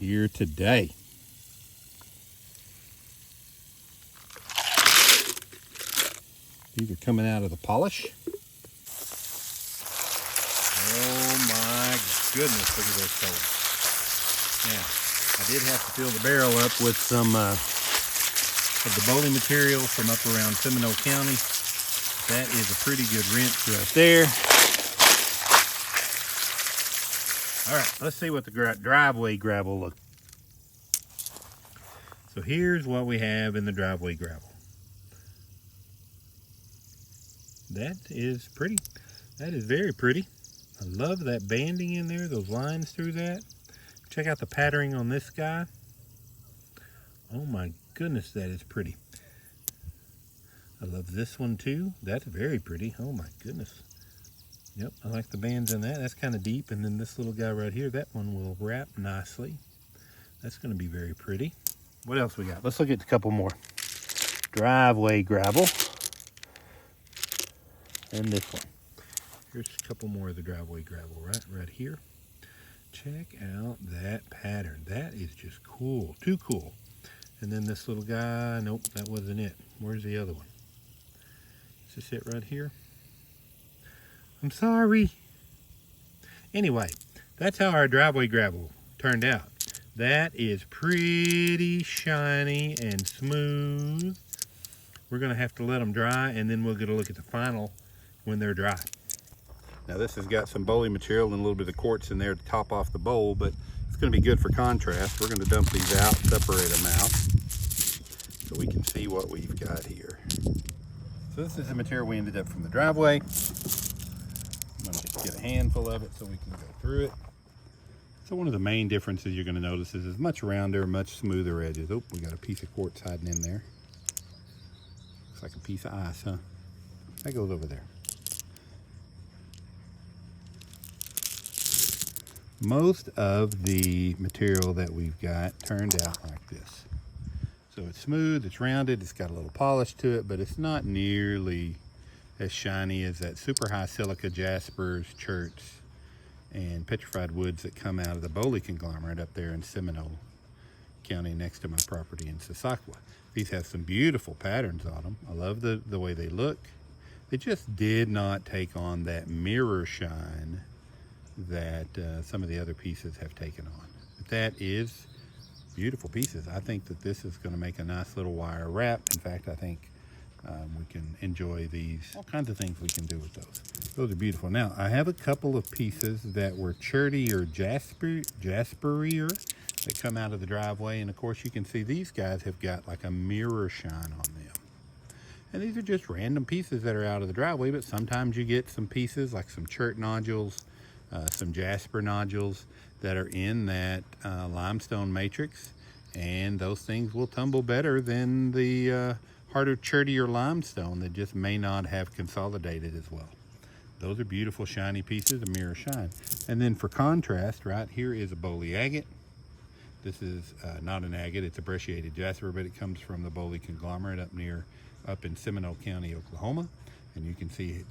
here today. These are coming out of the polish. Oh my goodness, look at those colors. Now, I did have to fill the barrel up with some of the bowling material from up around Seminole County. That is a pretty good rinse right there. All right, let's see what the driveway gravel looks like. So here's what we have in the driveway gravel. That is pretty. That is very pretty. I love that banding in there, those lines through that. Check out the patterning on this guy. Oh my goodness, that is pretty. I love this one too. That's very pretty. Oh my goodness. Yep, I like the bands in that. That's kind of deep. And then this little guy right here, that one will wrap nicely. That's going to be very pretty. What else we got? Let's look at a couple more. Driveway gravel. And this one. Here's a couple more of the driveway gravel right here. Check out that pattern. That is just cool. Too cool. And then this little guy. Nope, that wasn't it. Where's the other one? Is this it right here? I'm sorry. Anyway, that's how our driveway gravel turned out. That is pretty shiny and smooth. We're going to have to let them dry, and then we'll get a look at the final when they're dry. Now this has got some bowling material and a little bit of quartz in there to top off the bowl, but it's going to be good for contrast. We're going to dump these out, separate them out, so we can see what we've got here. So this is the material we ended up from the driveway. I'm going to just get a handful of it so we can go through it. So one of the main differences you're going to notice is it's much rounder, much smoother edges. Oh, we got a piece of quartz hiding in there. Looks like a piece of ice, huh? That goes over there. Most of the material that we've got turned out like this. So it's smooth, it's rounded, it's got a little polish to it, but it's not nearly as shiny as that super high silica jaspers, cherts, and petrified woods that come out of the Bowley conglomerate up there in Seminole County next to my property in Sasakwa. These have some beautiful patterns on them. I love the way they look. They just did not take on that mirror shine that some of the other pieces have taken on. But that is beautiful pieces. I think that this is going to make a nice little wire wrap. In fact, I think we can enjoy these. All kinds of things we can do with those. Those are beautiful. Now, I have a couple of pieces that were cherty or jasperier that come out of the driveway. And of course, you can see these guys have got like a mirror shine on them. And these are just random pieces that are out of the driveway, but sometimes you get some pieces like some chert nodules, some jasper nodules that are in that limestone matrix, and those things will tumble better than the harder chertier limestone that just may not have consolidated as well. Those are beautiful shiny pieces, a mirror shine. And then for contrast, right here is a Bowley agate. This is not an agate, it's a brecciated jasper, but it comes from the Bowley conglomerate up in Seminole County, Oklahoma. And you can see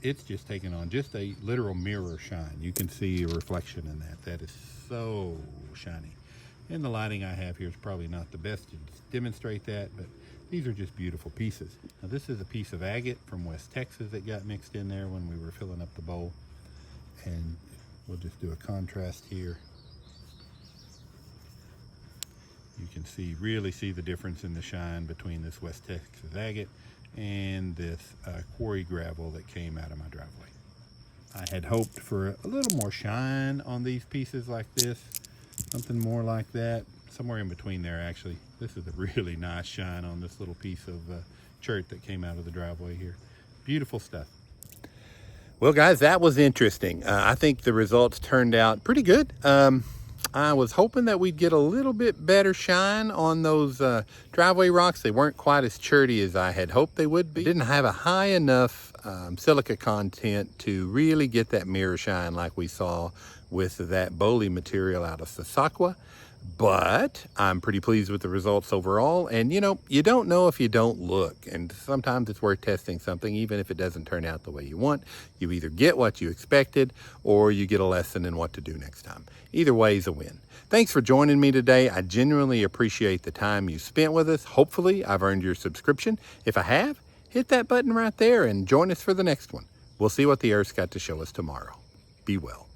it's just taken on just a literal mirror shine. You can see a reflection in that. That is so shiny. And the lighting I have here is probably not the best to demonstrate that, but these are just beautiful pieces. Now this is a piece of agate from West Texas that got mixed in there when we were filling up the bowl. And we'll just do a contrast here. You can really see the difference in the shine between this West Texas agate and this quarry gravel that came out of my driveway. I had hoped for a little more shine on these pieces like this, something more like that, somewhere in between there actually. This is a really nice shine on this little piece of chert that came out of the driveway here. Beautiful stuff. Well guys, that was interesting. I think the results turned out pretty good. I was hoping that we'd get a little bit better shine on those driveway rocks. They weren't quite as cherty as I had hoped they would be. Didn't have a high enough silica content to really get that mirror shine like we saw with that Bowley material out of Sasakwa. But I'm pretty pleased with the results overall. And you know, you don't know if you don't look. And sometimes it's worth testing something, even if it doesn't turn out the way you want. You either get what you expected or you get a lesson in what to do next time. Either way is a win. Thanks for joining me today. I genuinely appreciate the time you spent with us. Hopefully, I've earned your subscription. If I have, hit that button right there and join us for the next one. We'll see what the Earth's got to show us tomorrow. Be well.